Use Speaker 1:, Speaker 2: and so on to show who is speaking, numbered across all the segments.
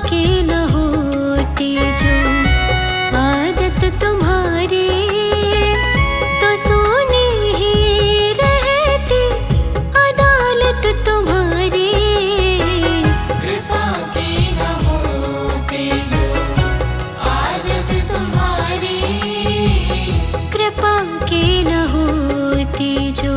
Speaker 1: के न होती जो आदत तुम्हारी, तो सोनी ही रहती अदालत तुम्हारी।
Speaker 2: कृपा की न होती जो आदत तुम्हारी,
Speaker 1: कृपा की न होती जो।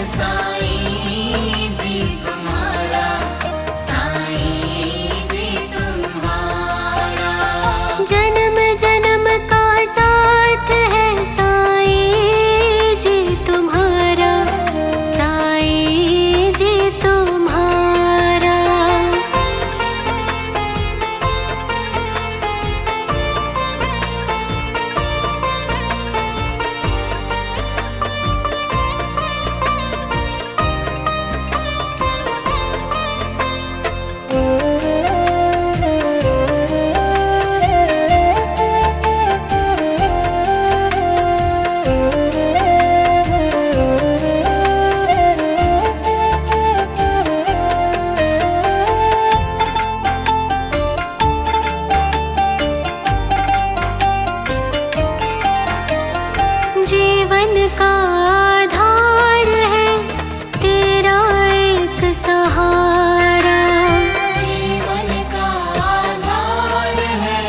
Speaker 2: साईं जी तुम्हारा, साईं जी तुम्हारा।
Speaker 1: जन्म जन्म का साथ है साईं जी तुम्हारा, साईं जी तुम्हारा। जीवन का आधार है तेरा एक सहारा,
Speaker 2: जीवन का आधार है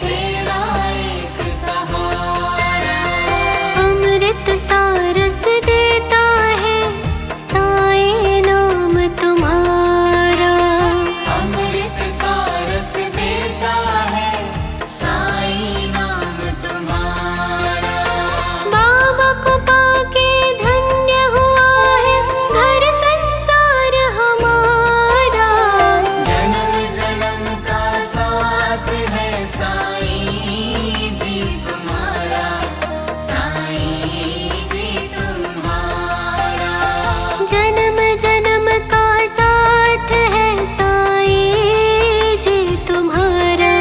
Speaker 2: तेरा एक सहारा।
Speaker 1: अमृत सारस देता है साईं नाम तुम्हारा,
Speaker 2: अमृत सारस देता है साईं नाम तुम्हारा।
Speaker 1: बाबा को पाके धन्य हुआ है घर संसार हमारा।
Speaker 2: जन्म जन्म का साथ है साईं जी तुम्हारा, साईं जी तुम्हारा।
Speaker 1: जन्म जन्म का साथ है साईं जी तुम्हारा,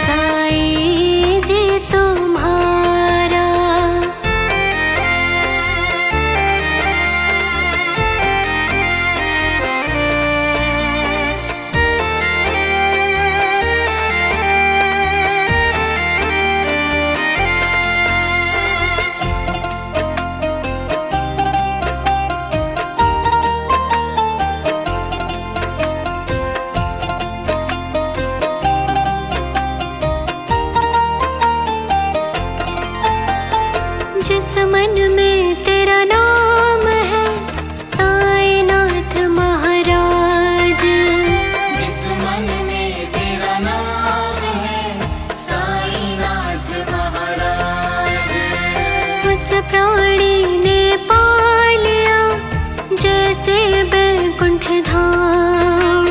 Speaker 1: साईं जी तुम्हारा। जिस मन में तेरा नाम है साईनाथ महाराज,
Speaker 2: जिस मन में तेरा नाम है साईनाथ महाराज।
Speaker 1: उस प्राणी ने पा लिया जैसे बैकुंठ धाम,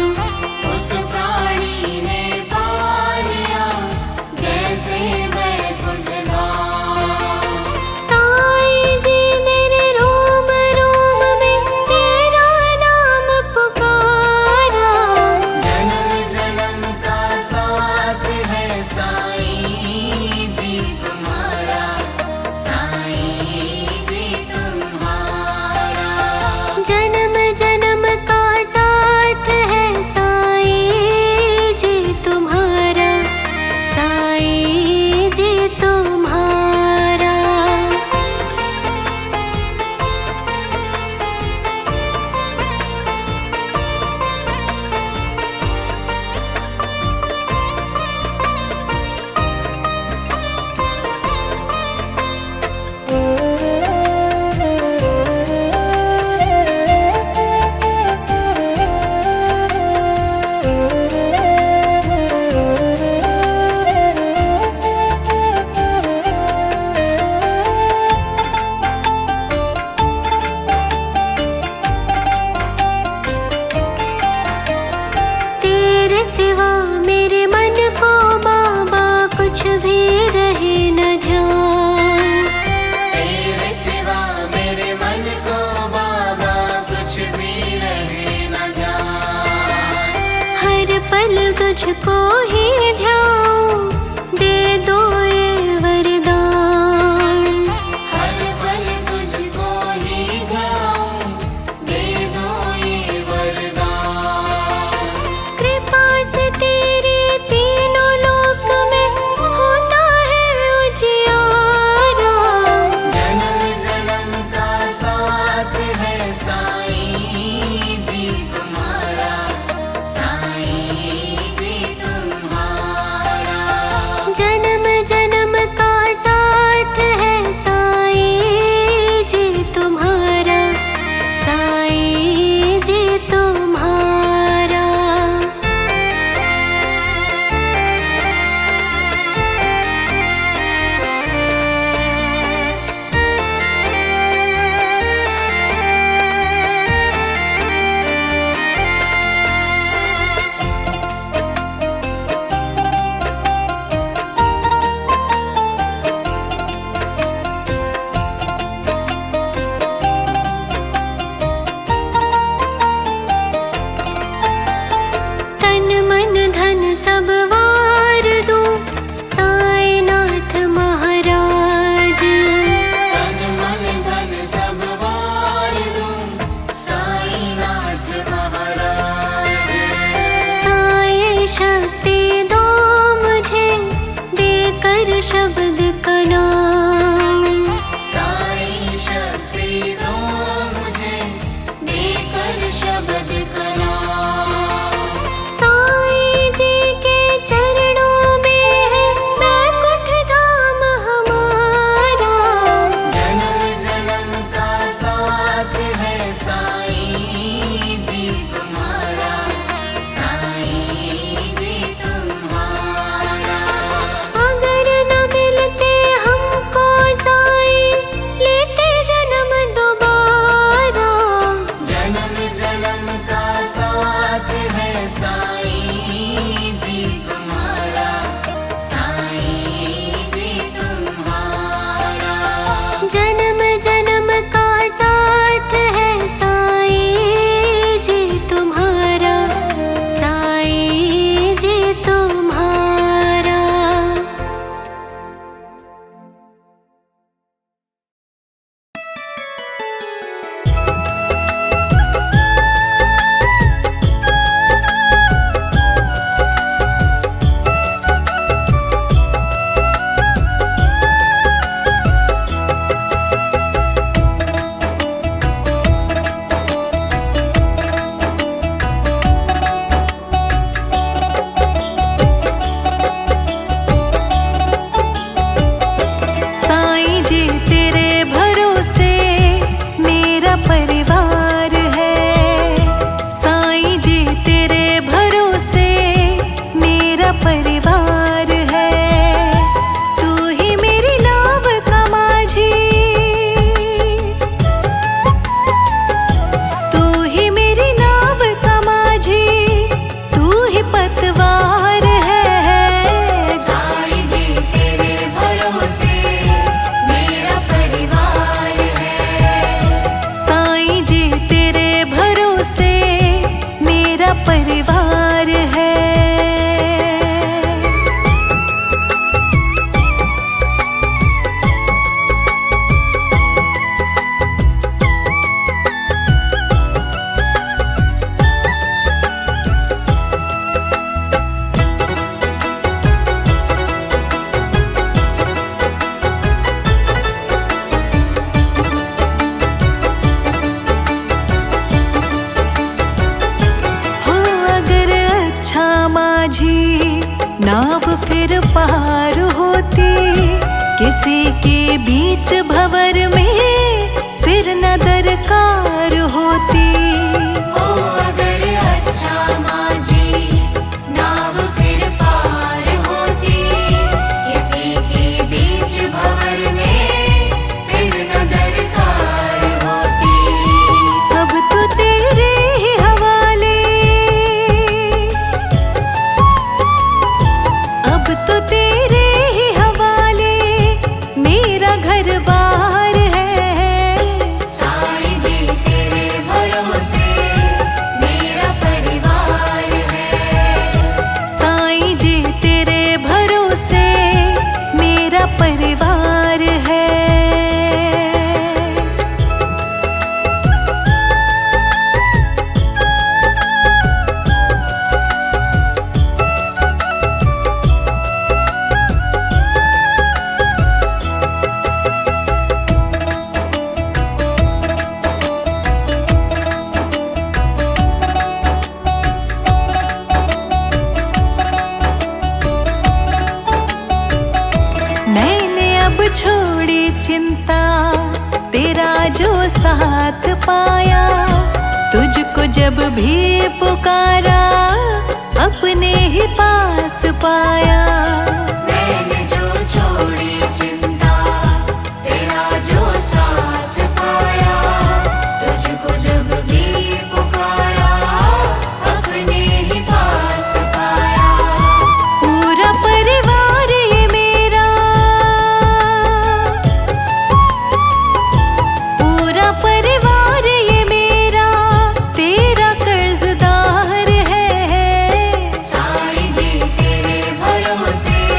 Speaker 2: उस प्राणी ने पा लिया जैसे वैकुंठ धाम।
Speaker 1: साईं जी मेरे रोम रोम में तेरा नाम पुकारा।
Speaker 2: जन्म जन्म का साथ है साईं जी तुम्हारा, साईं जी तुम्हारा।
Speaker 1: जन्म जन्म का साथ है साईं जी तुम्हारा, साईं जी तुम्हारा। तेरे सिवा मेरे मन को बाबा कुछ भी रहे न ध्यान।
Speaker 2: तेरे सिवा मेरे मन को बाबा कुछ भी रहे न ध्यान।
Speaker 1: हर पल तुझको ही ध्यान, दे दो ये वरदान।
Speaker 2: हर पल तुझको ही ध्यान, दे दो ये वरदान।
Speaker 1: कृपा से तेरे तीनों लोक में होता है उजियारा।
Speaker 2: जन्म जन्म का साथ है साईं जी तुम्हारा, साईं जी तुम्हारा। साईं जी तुम्हारा, साईं जी तुम्हारा।
Speaker 1: अगर न मिलते हमको साईं, लेते जन्म दोबारा।
Speaker 2: जन्म जन्म का साथ है साईं जी तुम्हारा, साईं जी तुम्हारा।
Speaker 1: जन्म जन्म का साथ है साईं जी तुम्हारा, साईं जी तुम्हारा।
Speaker 3: साईं जी तेरे भरोसे मेरा परिवार है, साईं जी तेरे भरोसे मेरा परिवार है। तू ही मेरी नाव का माझी, तू ही मेरी नाव का माझी, तू ही पतवार है।
Speaker 2: साईं जी तेरे भरोसे मेरा परिवार है,
Speaker 3: साईं जी तेरे भरोसे मेरा परिवार है। हो अगर अच्छा माझी नाव फिर पार होती, किसी के बीच भंवर में फिर न दरकार होती।
Speaker 2: ओ अगर अच्छा माझी नाव फिर पार होती, किसी के बीच भंवर में फिर न दरकार होती।
Speaker 3: अब तो तेरे ही हवाले, अब तो तेरे ही हवाले मेरा घर बार है।
Speaker 2: साईं जी तेरे भरोसे मेरा परिवार है,
Speaker 3: साईं जी तेरे भरोसे मेरा परिवार है। मैंने अब छोड़ी चिंता, तेरा जो साथ पाया, तुझको जब भी पुकारा अपने ही पास पाया।
Speaker 2: मैंने जो छोड़ी चिंता, तेरा जो साथ पाया, तुझको जब भी पुकारा अपने ही पास पाया।
Speaker 3: पूरा परिवार ये मेरा, पूरा परिवार ये मेरा तेरा कर्जदार है।
Speaker 2: साईं जी तेरे भरोसे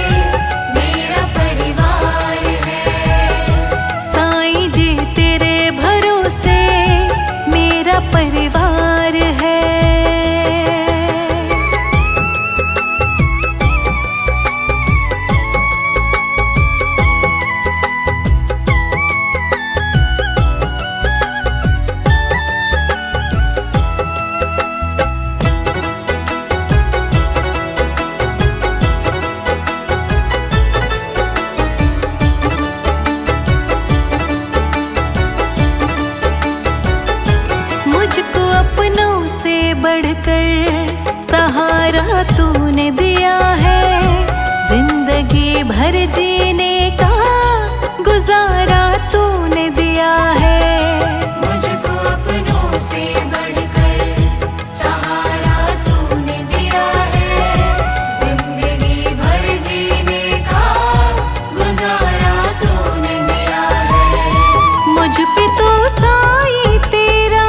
Speaker 3: अपनों से बढ़कर सहारा तूने दिया है। जिंदगी भर जीने का गुजारा तूने दिया है।
Speaker 2: मुझको अपनों से बढ़कर सहारा तूने दिया है। जिंदगी भर जीने का गुजारा तूने दिया है।
Speaker 3: मुझ पे तो साईं तेरा,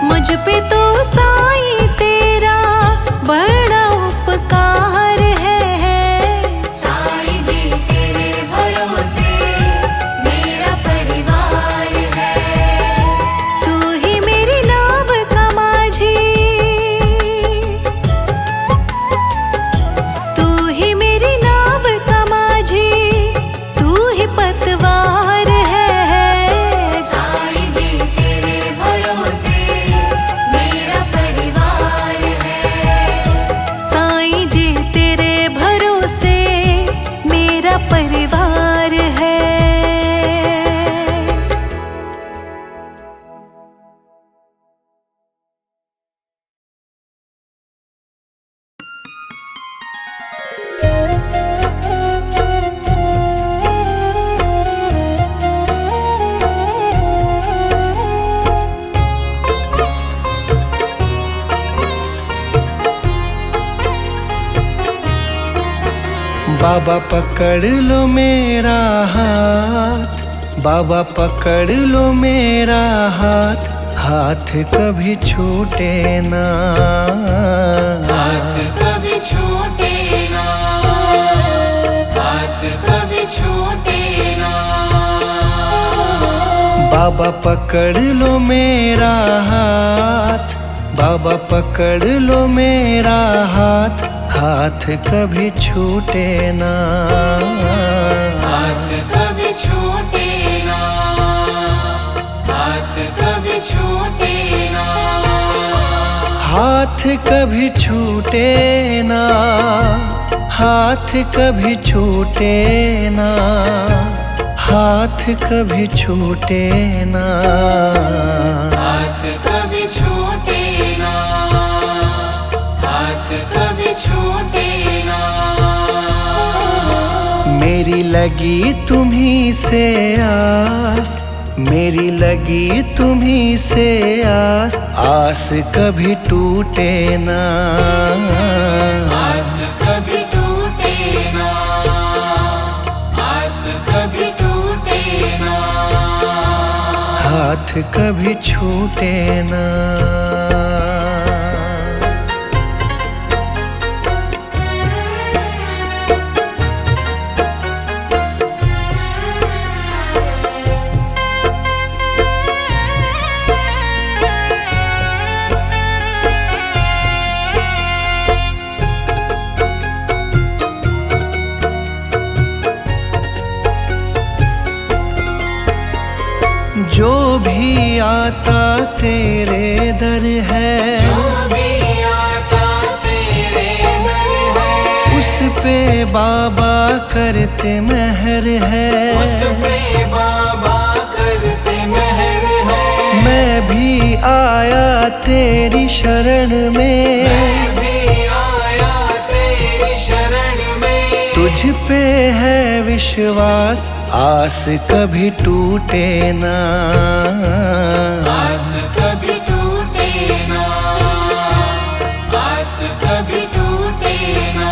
Speaker 3: मुझ पे तो साईं तेरा बड़ा उपकार है।
Speaker 2: साईं जी तेरे भरोसे मेरा परिवार है।
Speaker 3: तू ही मेरी नाव का माझी, तू ही मेरी नाव का माझी, तू ही पतवार है।
Speaker 2: साईं जी तेरे भरोसे मेरा परिवार है।
Speaker 3: साईं जी तेरे भरोसे मेरा परिवार है।
Speaker 4: बाबा पकड़ लो मेरा हाथ, बाबा पकड़ लो मेरा हाथ, हाथ कभी छूटे ना।
Speaker 2: हाथ कभी छूटे ना, हाथ कभी छूटे ना।
Speaker 4: बाबा पकड़ लो मेरा हाथ, बाबा पकड़ लो मेरा हाथ, हाथ कभी छूटे ना।
Speaker 2: हाथ कभी छूटे ना, हाथ कभी छूटे ना।
Speaker 4: हाथ कभी छूटे ना, हाथ कभी छूटे ना, हाथ कभी छूटे ना।
Speaker 2: हाथ कभी छूटे ना, हाथ कभी छूटे ना।
Speaker 4: मेरी लगी तुम्हीं से आस, मेरी लगी तुम्हीं से आस, आस कभी टूटे ना।
Speaker 2: आस कभी टूटे ना, आस कभी टूटे ना।
Speaker 4: हाथ कभी छूटे ना। जो भी आता तेरे दर है,
Speaker 2: जो भी आता तेरे दर है,
Speaker 4: उस पे बाबा करते मेहर है।
Speaker 2: उस पे बाबा करते मेहर है।
Speaker 4: मैं भी आया तेरी शरण में,
Speaker 2: मैं भी आया तेरी शरण में।
Speaker 4: तुझ पे है विश्वास, आस कभी टूटे ना।
Speaker 2: आस कभी टूटे ना, आस कभी टूटे ना।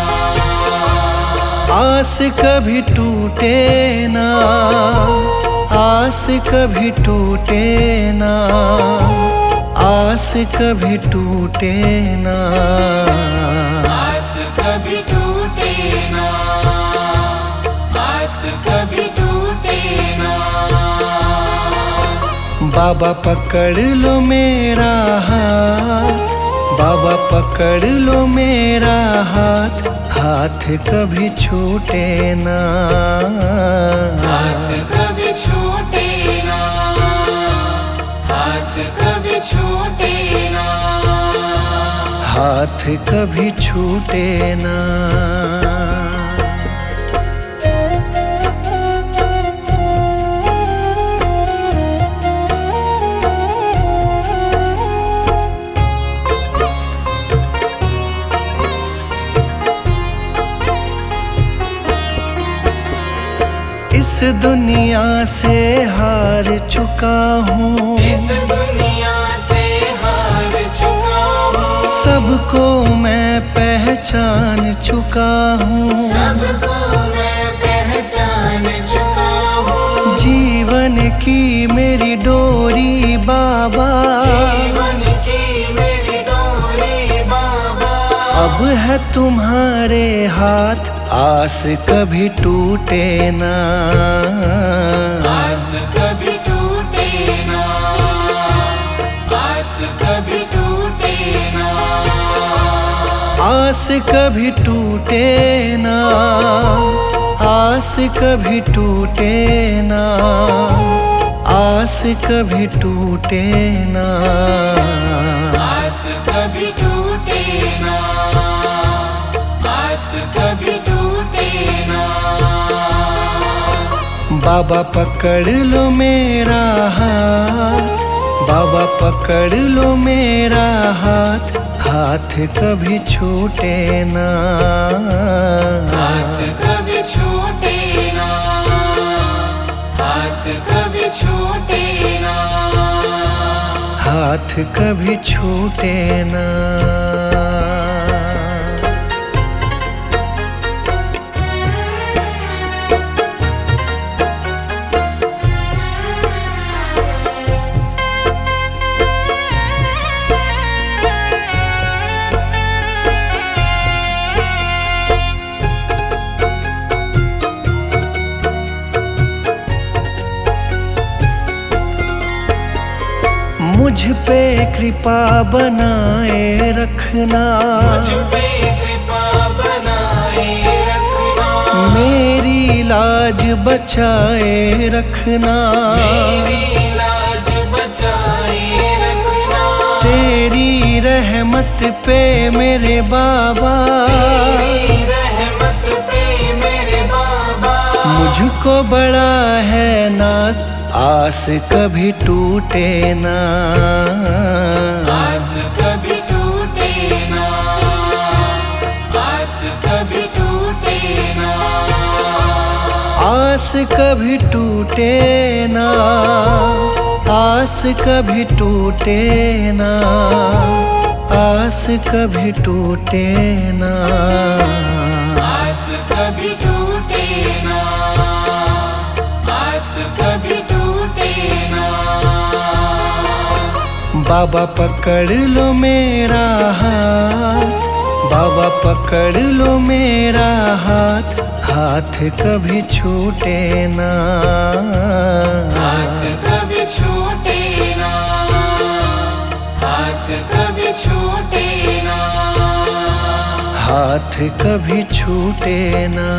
Speaker 4: आस कभी टूटे ना, आस कभी टूटे ना, आस कभी टूटे ना।
Speaker 2: आस कभी टूटे ना, आस कभी टूटे ना।
Speaker 4: बाबा पकड़ लो मेरा हाथ, बाबा पकड़ लो मेरा हाथ, हाथ कभी छूटे ना।
Speaker 2: हाथ कभी छूटे ना, हाथ कभी छूटे ना।
Speaker 4: हाथ कभी छूटे ना। दुनिया से हार चुका हूँ,
Speaker 2: इस दुनिया से हार चुका हूँ,
Speaker 4: सबको मैं पहचान चुका हूँ,
Speaker 2: सबको मैं पहचान चुका हूँ।
Speaker 4: जीवन की मेरी डोरी बाबा,
Speaker 2: जीवन की मेरी डोरी बाबा,
Speaker 4: अब है तुम्हारे हाथ, आस कभी टूटे ना,
Speaker 2: आस कभी टूटे ना, आस कभी टूटे ना,
Speaker 4: आस कभी टूटे ना, आस कभी टूटे ना, आस कभी टूटे ना,
Speaker 2: आस कभी टूटे ना, आस कभी टूटे ना।
Speaker 4: बाबा पकड़ लो मेरा हाथ, बाबा पकड़ लो मेरा हाथ, हाथ कभी छूटे ना,
Speaker 2: हाथ कभी छूटे ना, हाथ कभी छूटे ना,
Speaker 4: हाथ कभी छूटे ना। मुझ पे कृपा बनाए रखना,
Speaker 2: मुझ पे कृपा बनाए रखना,
Speaker 4: मेरी लाज बचाए रखना,
Speaker 2: मेरी लाज बचाए रखना,
Speaker 4: तेरी रहमत पे मेरे बाबा,
Speaker 2: तेरी रहमत पे मेरे बाबा,
Speaker 4: मुझको बड़ा है नाज, आस कभी टूटे ना,
Speaker 2: आस कभी टूटे ना, आस कभी टूटे ना,
Speaker 4: आस कभी टूटे ना, आस कभी टूटे ना, आस कभी टूटे ना,
Speaker 2: आस कभी टूटे ना, आस कभी टूटे ना।
Speaker 4: बाबा पकड़ लो मेरा हाथ, बाबा पकड़ लो मेरा हाथ, हाथ कभी छूटे ना,
Speaker 2: हाथ कभी छूटे ना, हाथ कभी छूटे ना,
Speaker 4: हाथ कभी छूटे ना।